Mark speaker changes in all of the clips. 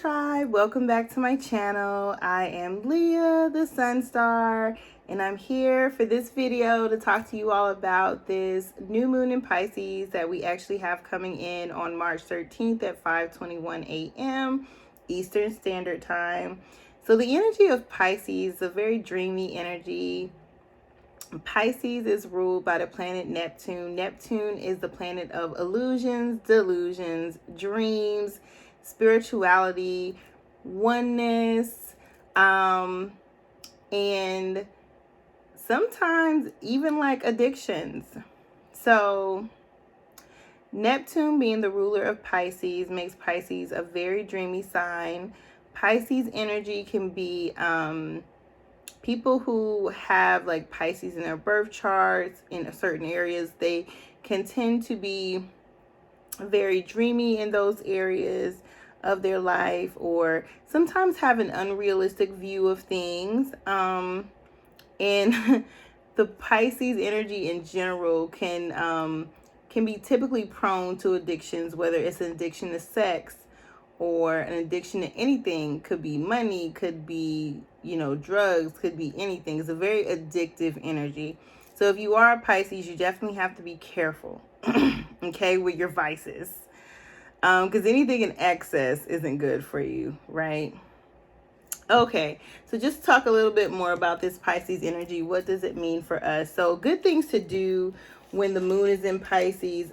Speaker 1: tribe, welcome back to my channel. I am Lia, the Sun Star, and I'm here for this video to talk to you all about this new moon in Pisces that we actually have coming in on March 13th at 5:21 a.m. Eastern Standard Time. So the energy of Pisces is a very dreamy energy. Pisces is ruled by the planet Neptune. Neptune is the planet of illusions, delusions, dreams, spirituality, oneness, and sometimes even like addictions. So Neptune, being the ruler of Pisces, makes Pisces a very dreamy sign. Pisces energy can be people who have like Pisces in their birth charts in certain areas. They can tend to be very dreamy in those areas of their life, or sometimes have an unrealistic view of things. And the Pisces energy in general can be typically prone to addictions, whether it's an addiction to sex or an addiction to anything. Could be money, could be, drugs, could be anything. It's a very addictive energy. So if you are a Pisces, you definitely have to be careful, okay, with your vices. Because anything in excess isn't good for you, right? Okay, so just talk a little bit more about this Pisces energy. What does it mean for us? So good things to do when the moon is in Pisces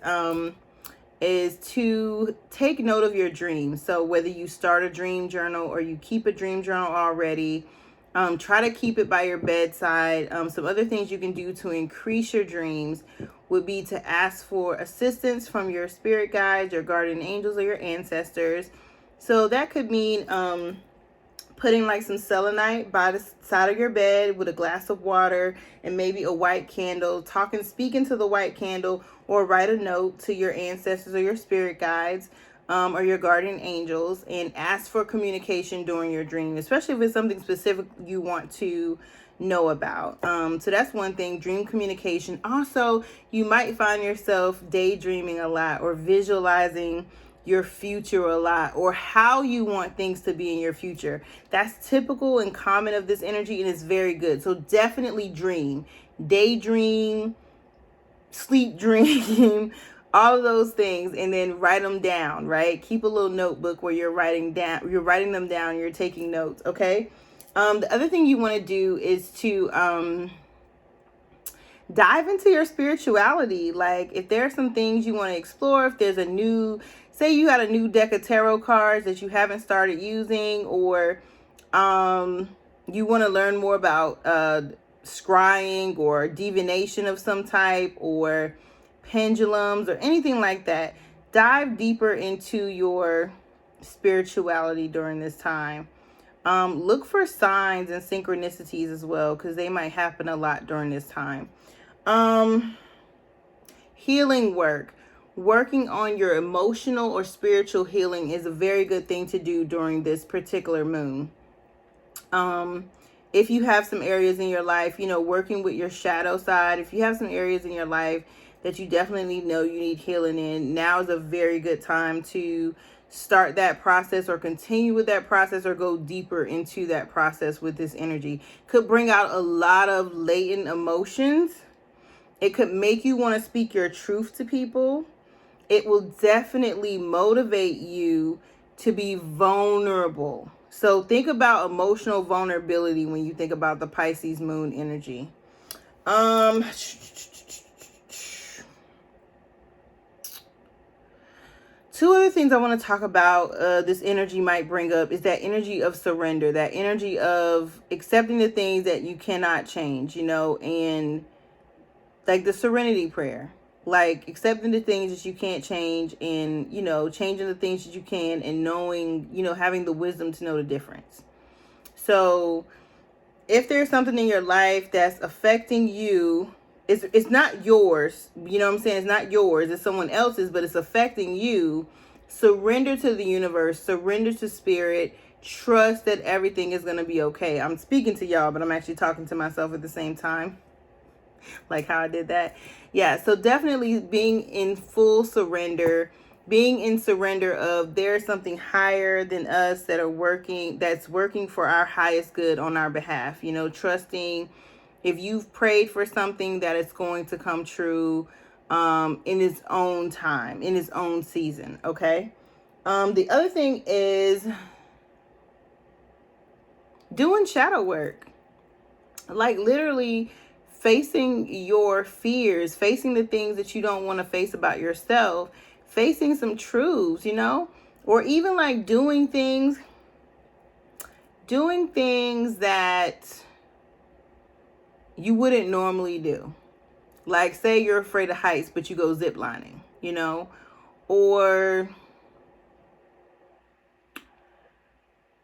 Speaker 1: is to take note of your dreams. So whether you start a dream journal or you keep a dream journal already, try to keep it by your bedside. Some other things you can do to increase your dreams would be to ask for assistance from your spirit guides, your guardian angels, or your ancestors. So that could mean putting like some selenite by the side of your bed with a glass of water and maybe a white candle, speaking to the white candle, or write a note to your ancestors or your spirit guides or your guardian angels, and ask for communication during your dream, especially if it's something specific you want to know about. So that's one thing, dream communication. Also, you might find yourself daydreaming a lot or visualizing your future a lot, or how you want things to be in your future. That's typical and common of this energy, and it's very good. So definitely dream, daydream, sleep dream, all of those things, and then write them down, right? Keep a little notebook where you're writing them down, you're taking notes, okay? The other thing you want to do is to dive into your spirituality. Like if there are some things you want to explore, if there's say you got a new deck of tarot cards that you haven't started using, or you want to learn more about scrying or divination of some type, or pendulums or anything like that, dive deeper into your spirituality during this time. Look for signs and synchronicities as well, because they might happen a lot during this time. Healing work. Working on your emotional or spiritual healing is a very good thing to do during this particular moon. If you have some areas in your life, working with your shadow side, if you have some areas in your life that you definitely know you need healing in, now is a very good time to start that process, or continue with that process, or go deeper into that process with this energy. Could bring out a lot of latent emotions. It could make you want to speak your truth to people. It will definitely motivate you to be vulnerable. So think about emotional vulnerability when you think about the Pisces moon energy. Two other things I want to talk about this energy might bring up is that energy of surrender, that energy of accepting the things that you cannot change, and like the serenity prayer, like accepting the things that you can't change, and, changing the things that you can, and knowing, having the wisdom to know the difference. So if there's something in your life that's affecting you, it's not yours, it's not yours, it's someone else's, but it's affecting you, surrender to the universe, surrender to spirit, trust that everything is going to be okay. I'm speaking to y'all, but I'm actually talking to myself at the same time, like how I did that. Yeah, so definitely being in full surrender being in surrender of there's something higher than us that's working for our highest good on our behalf. You know, trusting if you've prayed for something that it's going to come true in its own time, in its own season. Okay. The other thing is doing shadow work, like literally facing your fears, facing the things that you don't want to face about yourself, facing some truths, you know, or even like doing things that you wouldn't normally do. Like, say you're afraid of heights, but you go ziplining, you know, or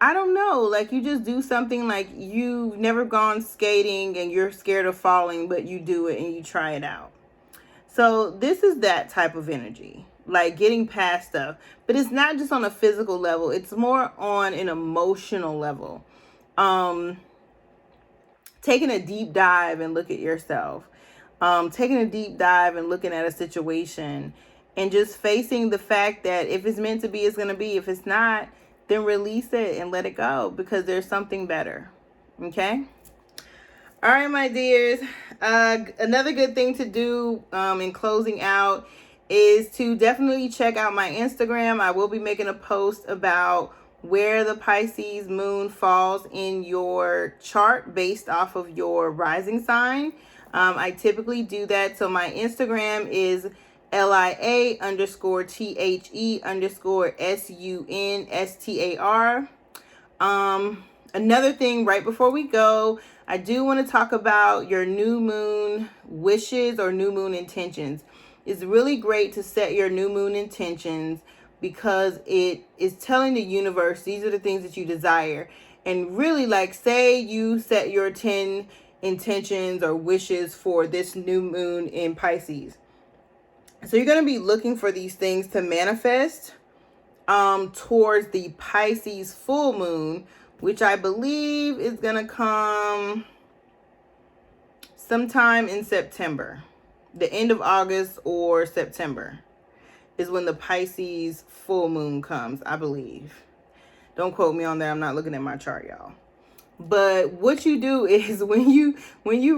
Speaker 1: I don't know, like you just do something like you've never gone skating and you're scared of falling, but you do it and you try it out. So this is that type of energy, like getting past stuff. But it's not just on a physical level. It's more on an emotional level. Taking a deep dive and look at yourself. Taking a deep dive and looking at a situation and just facing the fact that if it's meant to be, it's going to be. If it's not, then release it and let it go because there's something better. Okay? All right, my dears. Another good thing to do in closing out is to definitely check out my Instagram. I will be making a post about where the Pisces moon falls in your chart based off of your rising sign. I typically do that. So my Instagram is LIA_THE_SUNSTAR. Another thing right before we go, I do want to talk about your new moon wishes or new moon intentions. It's really great to set your new moon intentions because it is telling the universe these are the things that you desire. And really, like, say you set your 10 intentions or wishes for this new moon in Pisces. So you're going to be looking for these things to manifest towards the Pisces full moon, which I believe is going to come sometime in September. The end of August or September is when the Pisces full moon comes, I believe. Don't quote me on that. I'm not looking at my chart, y'all. But what you do is when you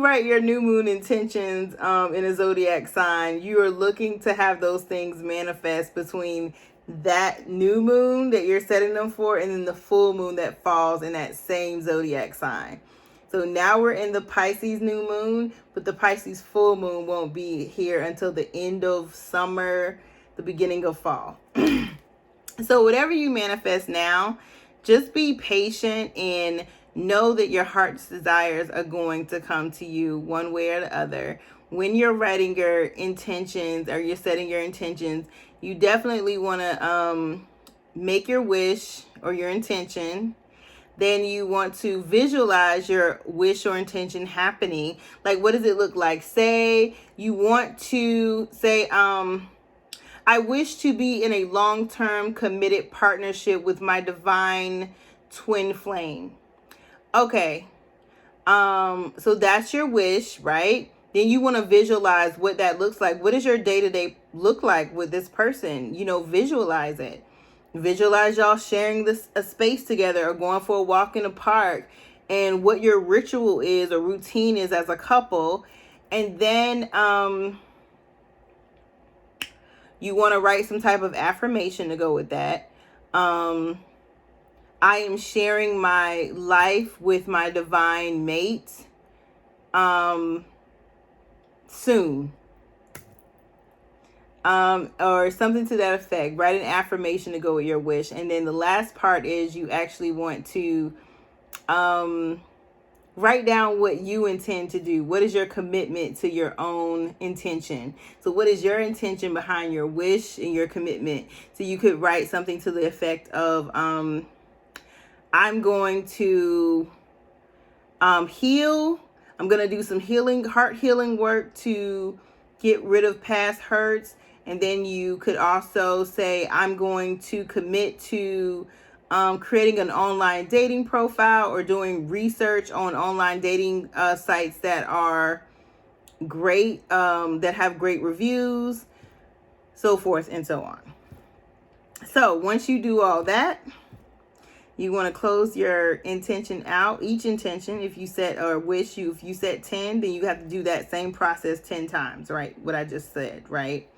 Speaker 1: write your new moon intentions in a zodiac sign, you are looking to have those things manifest between that new moon that you're setting them for and then the full moon that falls in that same zodiac sign. So now we're in the Pisces new moon, but the Pisces full moon won't be here until the end of summer, the beginning of fall. So whatever you manifest now, just be patient and know that your heart's desires are going to come to you one way or the other. When you're writing your intentions or you're setting your intentions, you definitely want to make your wish or your intention. Then you want to visualize your wish or intention happening. Like, what does it look like? Say you want to say, I wish to be in a long-term committed partnership with my divine twin flame. Okay. So that's your wish, right? Then you want to visualize what that looks like. What does your day-to-day look like with this person? You know, visualize it. Visualize y'all sharing a space together or going for a walk in the park and what your ritual is or routine is as a couple. And then you want to write some type of affirmation to go with that. I am sharing my life with my divine mate soon. Or something to that effect. Write an affirmation to go with your wish. And then the last part is you actually want to write down what you intend to do. What is your commitment to your own intention? So what is your intention behind your wish and your commitment? So you could write something to the effect of, I'm going to heal. I'm going to do some healing, heart healing work to get rid of past hurts. And then you could also say, I'm going to commit to creating an online dating profile or doing research on online dating sites that are great, that have great reviews, so forth and so on. So once you do all that, you want to close your intention out. Each intention, if you set or wish you, if you set 10, then you have to do that same process 10 times, right? What I just said, right?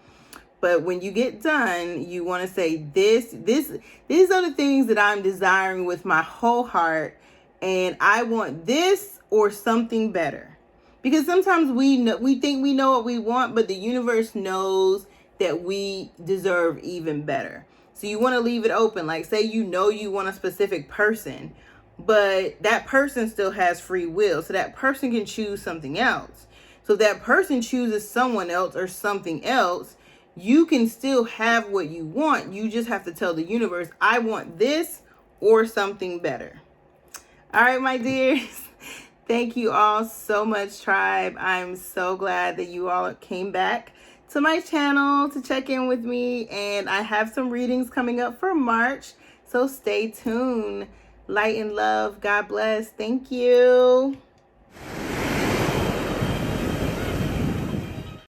Speaker 1: But when you get done, you want to say these are the things that I'm desiring with my whole heart, and I want this or something better. Because sometimes we think we know what we want, but the universe knows that we deserve even better. So you want to leave it open. Like, say you want a specific person, but that person still has free will. So that person can choose something else. So if that person chooses someone else or something else, you can still have what you want. You just have to tell the universe, I want this or something better. All right, my dears. Thank you all so much, tribe. I'm so glad that you all came back to my channel to check in with me, and I have some readings coming up for March, so stay tuned. Light and love. God bless. Thank you.